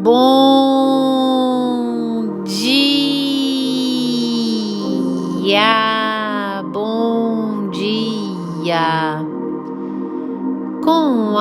Bom dia, bom dia, com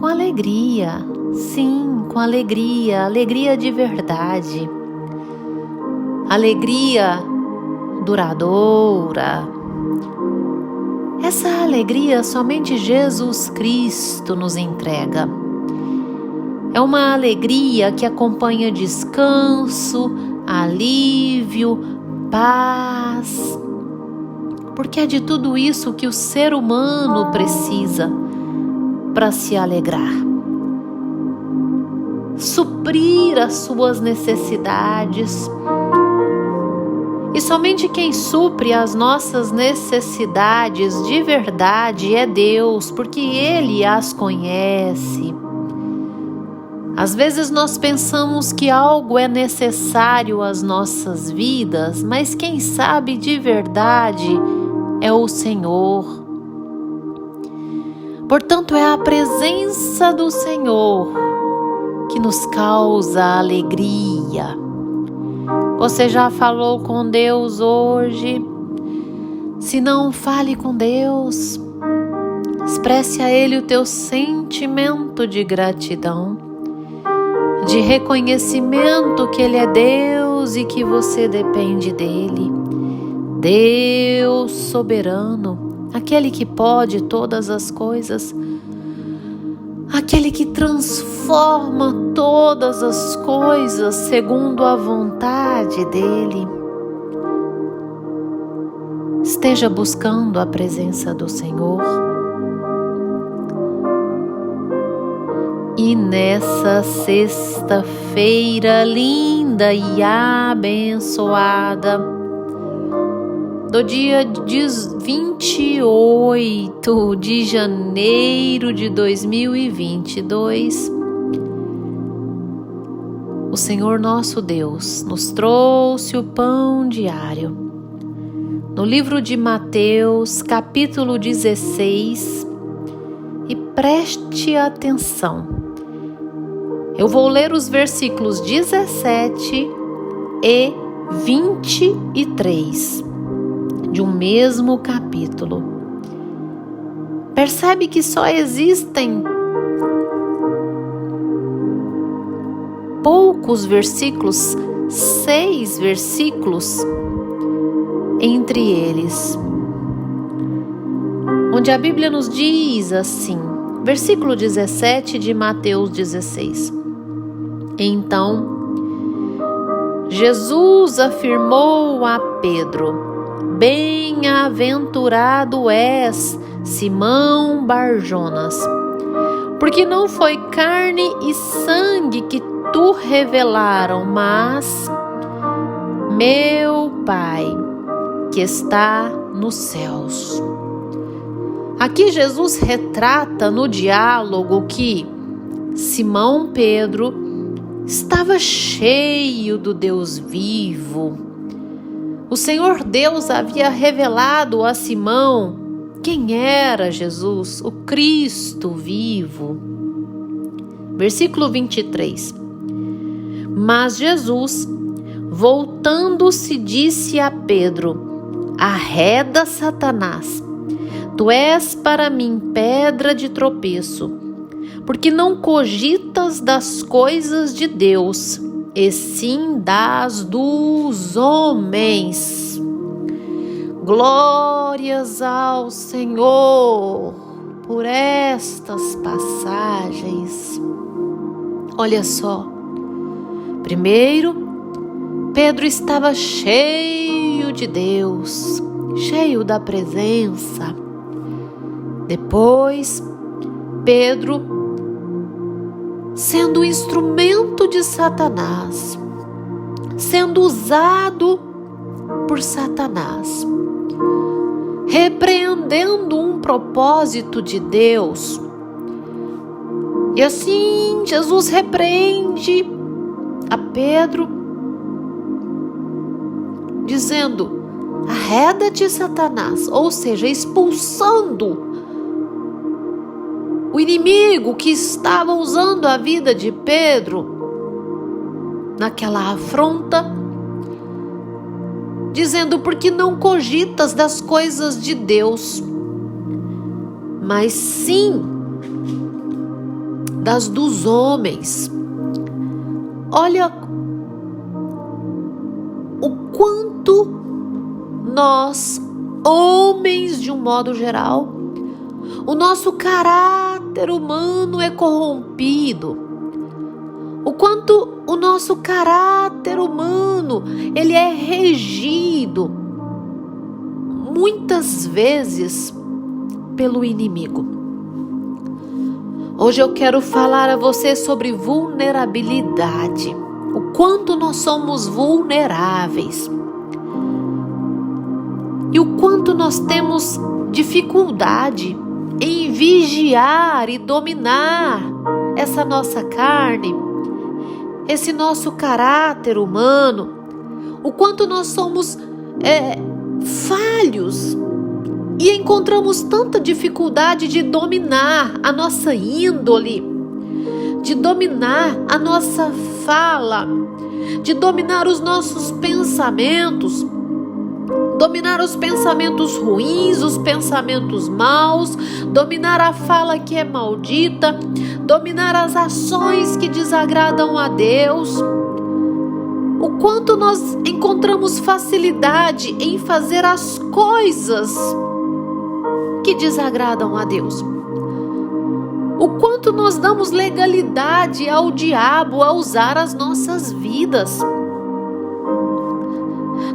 alegria, sim, com alegria de verdade, alegria duradoura. Essa alegria somente Jesus Cristo nos entrega. É uma alegria que acompanha descanso, alívio, paz, porque é de tudo isso que o ser humano precisa para se alegrar. Suprir as suas necessidades. E somente quem supre as nossas necessidades de verdade é Deus, porque Ele as conhece. Às vezes nós pensamos que algo é necessário às nossas vidas, mas quem sabe de verdade é o Senhor. Portanto, é a presença do Senhor que nos causa alegria. Você já falou com Deus hoje? Se não, fale com Deus. Expresse a Ele o teu sentimento de gratidão, de reconhecimento que Ele é Deus e que você depende dEle. Deus soberano, aquele que pode todas as coisas, aquele que transforma todas as coisas segundo a vontade dEle. Esteja buscando a presença do Senhor. E nessa sexta-feira linda e abençoada, do dia 28 de janeiro de 2022, o Senhor nosso Deus nos trouxe o pão diário. No livro de Mateus, capítulo 16, e preste atenção. Eu vou ler os versículos 17 e 23. De um mesmo capítulo. Percebe que só existem poucos versículos, 6 versículos entre eles, onde a Bíblia nos diz assim, versículo 17 de Mateus 16. Então, Jesus afirmou a Pedro: Bem-aventurado és, Simão Barjonas, porque não foi carne e sangue que tu revelaram, mas meu Pai que está nos céus. Aqui Jesus retrata no diálogo que Simão Pedro estava cheio do Deus vivo. O Senhor Deus havia revelado a Simão quem era Jesus, o Cristo vivo. Versículo 23. Mas Jesus, voltando-se, disse a Pedro: Arreda, Satanás, tu és para mim pedra de tropeço, porque não cogitas das coisas de Deus, e sim das dos homens. Glórias ao Senhor por estas passagens. Olha só. Primeiro, Pedro estava cheio de Deus, cheio da presença. Depois, Pedro, sendo instrumento de Satanás, sendo usado por Satanás, repreendendo um propósito de Deus. E assim, Jesus repreende a Pedro, dizendo: arreda-te, Satanás, ou seja, expulsando O inimigo que estava usando a vida de Pedro naquela afronta, dizendo: porque não cogitas das coisas de Deus, mas sim das dos homens. Olha o quanto nós, homens de um modo geral, o nosso caráter humano é corrompido. O quanto o nosso caráter humano, ele é regido muitas vezes pelo inimigo. Hoje eu quero falar a você sobre vulnerabilidade. O quanto nós somos vulneráveis. E o quanto nós temos dificuldade em vigiar e dominar essa nossa carne, esse nosso caráter humano, o quanto nós somos falhos e encontramos tanta dificuldade de dominar a nossa índole, de dominar a nossa fala, de dominar os nossos pensamentos, dominar os pensamentos ruins, os pensamentos maus, dominar a fala que é maldita, dominar as ações que desagradam a Deus. O quanto nós encontramos facilidade em fazer as coisas que desagradam a Deus. O quanto nós damos legalidade ao diabo a usar as nossas vidas.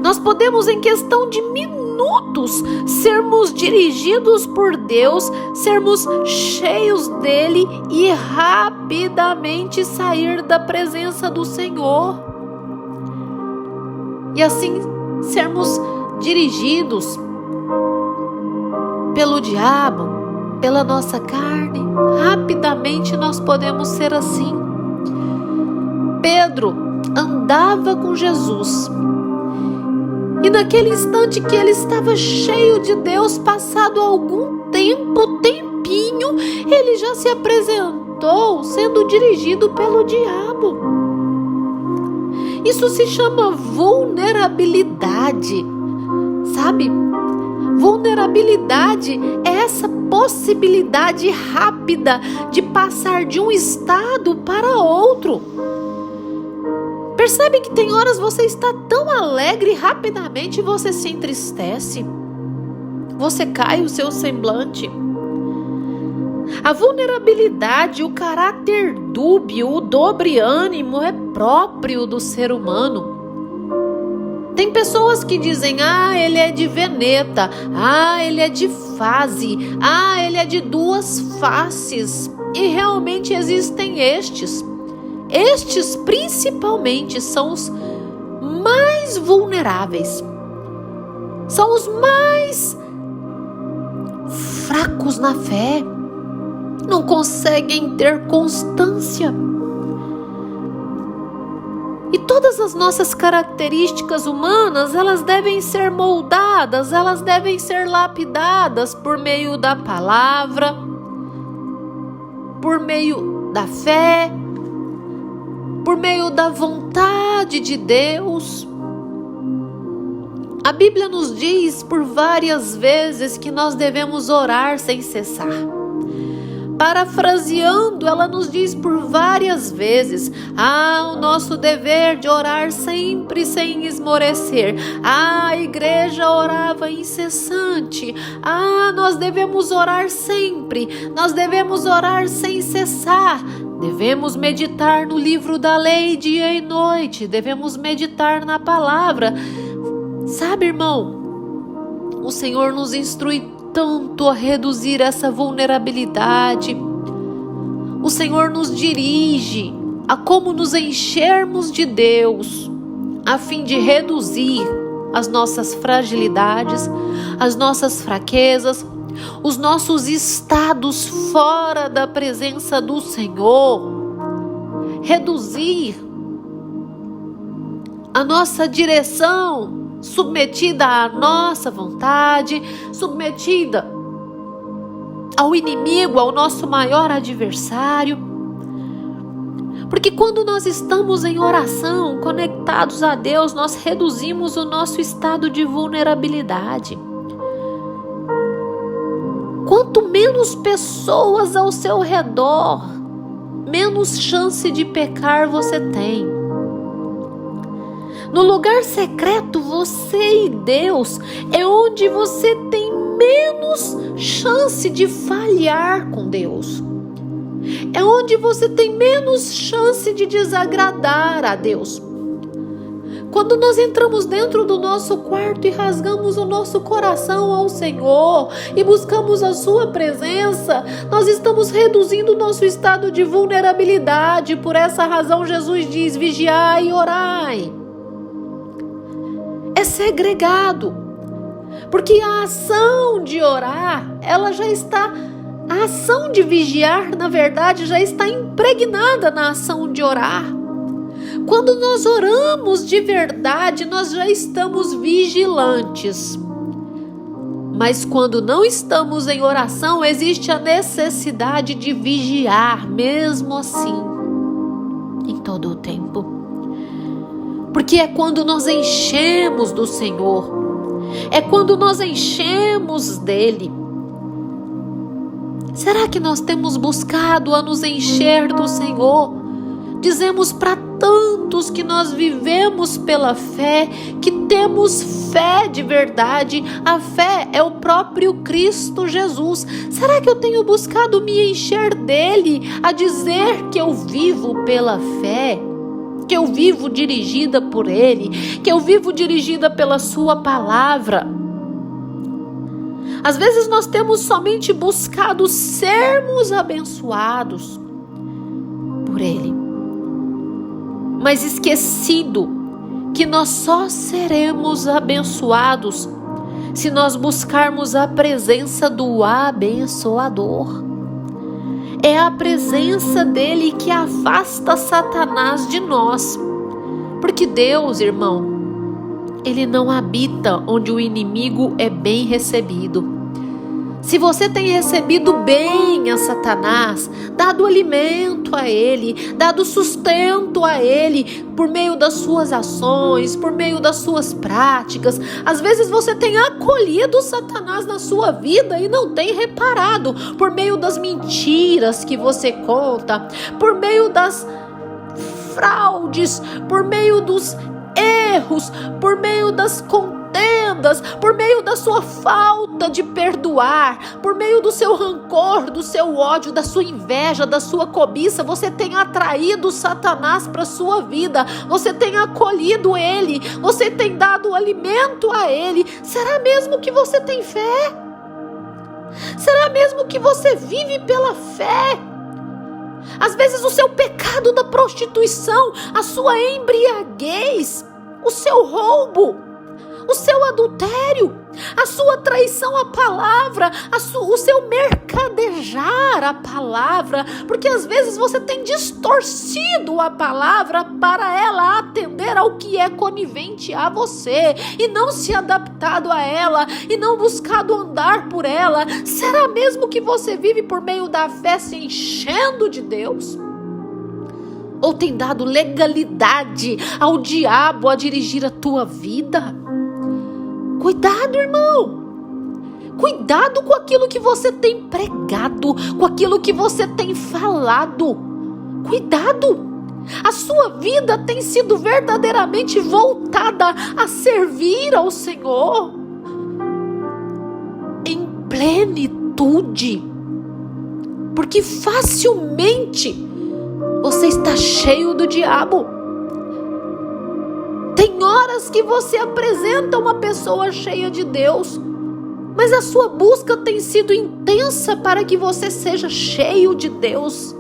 Nós podemos, em questão de minutos, sermos dirigidos por Deus, sermos cheios dele e rapidamente sair da presença do Senhor. E assim sermos dirigidos pelo diabo, pela nossa carne. Rapidamente nós podemos ser assim. Pedro andava com Jesus. E naquele instante que ele estava cheio de Deus, passado algum tempinho, ele já se apresentou sendo dirigido pelo diabo. Isso se chama vulnerabilidade, sabe? Vulnerabilidade é essa possibilidade rápida de passar de um estado para outro. Percebe que tem horas você está tão alegre e rapidamente você se entristece. Você cai o seu semblante. A vulnerabilidade, o caráter dúbio, o dobre ânimo é próprio do ser humano. Tem pessoas que dizem: ele é de veneta, ele é de fase, ele é de duas faces. E realmente existem estes. Estes principalmente são os mais vulneráveis, são os mais fracos na fé, não conseguem ter constância. E todas as nossas características humanas, elas devem ser moldadas, elas devem ser lapidadas por meio da palavra, por meio da fé, por meio da vontade de Deus. A Bíblia nos diz por várias vezes que nós devemos orar sem cessar. Parafraseando, ela nos diz por várias vezes: o nosso dever de orar sempre sem esmorecer. A igreja orava incessante. Nós devemos orar sempre. Nós devemos orar sem cessar. Devemos meditar no livro da lei dia e noite. Devemos meditar na palavra. Sabe, irmão, o Senhor nos instrui tanto a reduzir essa vulnerabilidade. O Senhor nos dirige a como nos enchermos de Deus, a fim de reduzir as nossas fragilidades, as nossas fraquezas, os nossos estados fora da presença do Senhor, reduzir a nossa direção submetida à nossa vontade, submetida ao inimigo, ao nosso maior adversário. Porque quando nós estamos em oração, conectados a Deus, nós reduzimos o nosso estado de vulnerabilidade. Quanto menos pessoas ao seu redor, menos chance de pecar você tem. No lugar secreto, você e Deus é onde você tem menos chance de falhar com Deus. É onde você tem menos chance de desagradar a Deus. Quando nós entramos dentro do nosso quarto e rasgamos o nosso coração ao Senhor e buscamos a sua presença, nós estamos reduzindo o nosso estado de vulnerabilidade. Por essa razão, Jesus diz: vigiai e orai. É segregado, porque a ação de orar, ela já está... A ação de vigiar, na verdade, já está impregnada na ação de orar. Quando nós oramos de verdade, nós já estamos vigilantes. Mas quando não estamos em oração, existe a necessidade de vigiar, mesmo assim, em todo o tempo. Porque é quando nós enchemos do Senhor, é quando nós enchemos dele. Será que nós temos buscado a nos encher do Senhor? Dizemos para tantos que nós vivemos pela fé, que temos fé de verdade. A fé é o próprio Cristo Jesus. Será que eu tenho buscado me encher dele, a dizer que eu vivo pela fé? Que eu vivo dirigida por ele? Que eu vivo dirigida pela sua palavra? Às vezes nós temos somente buscado sermos abençoados por Ele, mas esquecido que nós só seremos abençoados se nós buscarmos a presença do abençoador. É a presença dele que afasta Satanás de nós, porque Deus, irmão, Ele não habita onde o inimigo é bem recebido. Se você tem recebido bem a Satanás, dado alimento a ele, dado sustento a ele, por meio das suas ações, por meio das suas práticas, às vezes você tem acolhido Satanás na sua vida e não tem reparado, por meio das mentiras que você conta, por meio das fraudes, por meio dos erros, por meio das contendas, por meio da sua falta de perdoar, por meio do seu rancor, do seu ódio, da sua inveja, da sua cobiça, você tem atraído Satanás para a sua vida, você tem acolhido ele, você tem dado alimento a ele. Será mesmo que você tem fé? Será mesmo que você vive pela fé? Às vezes o seu pecado da prostituição, a sua embriaguez, o seu roubo, o seu adultério, a sua traição à palavra, o seu mercadejar a palavra, porque às vezes você tem distorcido a palavra para ela atender ao que é conivente a você e não se adaptado a ela e não buscado andar por ela. Será mesmo que você vive por meio da fé se enchendo de Deus? Ou tem dado legalidade ao diabo a dirigir a tua vida? Cuidado, irmão. Cuidado com aquilo que você tem pregado, com aquilo que você tem falado. Cuidado. A sua vida tem sido verdadeiramente voltada a servir ao Senhor em plenitude. Porque facilmente você está cheio do diabo. Tem horas que você apresenta uma pessoa cheia de Deus, mas a sua busca tem sido intensa para que você seja cheio de Deus.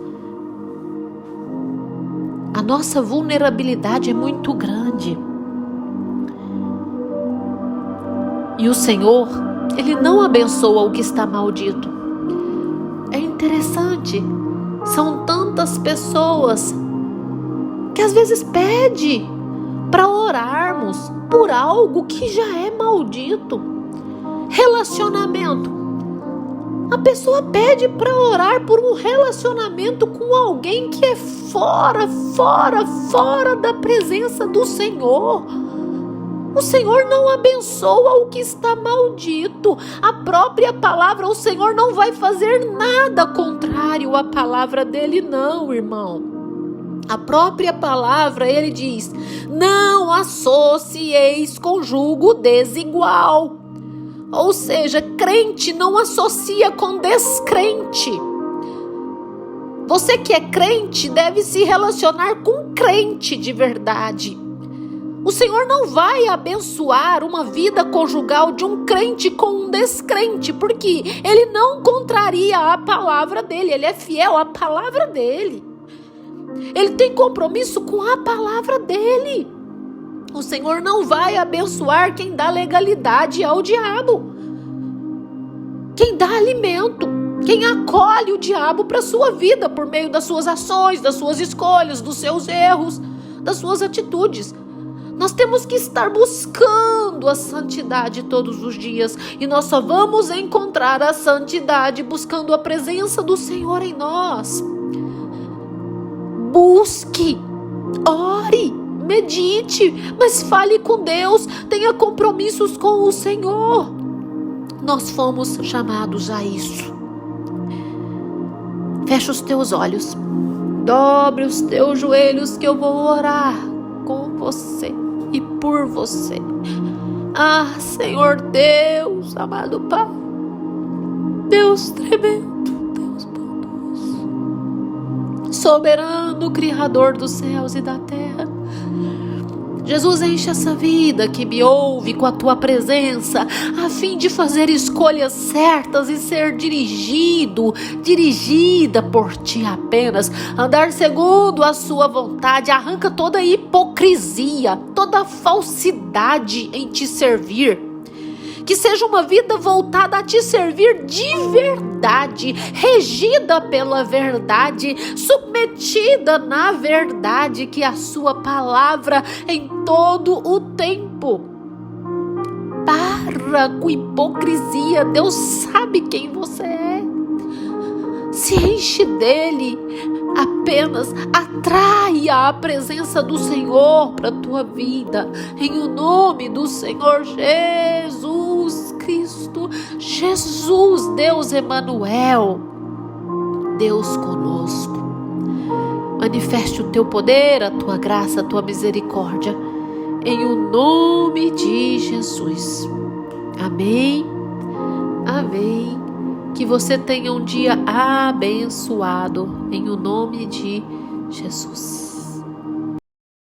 A nossa vulnerabilidade é muito grande. E o Senhor, Ele não abençoa o que está maldito. É interessante. São tantas pessoas que às vezes pedem para orarmos por algo que já é maldito. Relacionamento. A pessoa pede para orar por um relacionamento com alguém que é fora da presença do Senhor. O Senhor não abençoa o que está maldito. A própria palavra, o Senhor não vai fazer nada contrário à palavra dele, não, irmão. A própria palavra, ele diz: não associeis com jugo desigual. Ou seja, crente não associa com descrente. Você que é crente deve se relacionar com crente de verdade. O Senhor não vai abençoar uma vida conjugal de um crente com um descrente, porque ele não contraria a palavra dele, ele é fiel à palavra dele. Ele tem compromisso com a palavra dele. O Senhor não vai abençoar quem dá legalidade ao diabo, quem dá alimento, quem acolhe o diabo para a sua vida por meio das suas ações, das suas escolhas, dos seus erros, das suas atitudes. Nós temos que estar buscando a santidade todos os dias, e nós só vamos encontrar a santidade buscando a presença do Senhor em nós. Busque, ore, medite, mas fale com Deus, tenha compromissos com o Senhor. Nós fomos chamados a isso. Fecha os teus olhos, dobre os teus joelhos, que eu vou orar com você e por você. Ah, Senhor Deus, amado Pai, Deus tremendo, Deus bondoso, soberano, Criador dos céus e da terra. Jesus, enche essa vida que me ouve com a tua presença, a fim de fazer escolhas certas e ser dirigida por ti apenas, andar segundo a sua vontade. Arranca toda hipocrisia, toda falsidade em te servir. Que seja uma vida voltada a te servir de verdade, regida pela verdade, submetida na verdade, que é a sua palavra em todo o tempo. Para com hipocrisia, Deus sabe quem você é. Se enche dele, apenas atraia a presença do Senhor para a tua vida, em o nome do Senhor Jesus Cristo. Jesus, Deus Emanuel, Deus conosco. Manifeste o teu poder, a tua graça, a tua misericórdia, em o nome de Jesus. Amém, amém. Que você tenha um dia abençoado, em o nome de Jesus.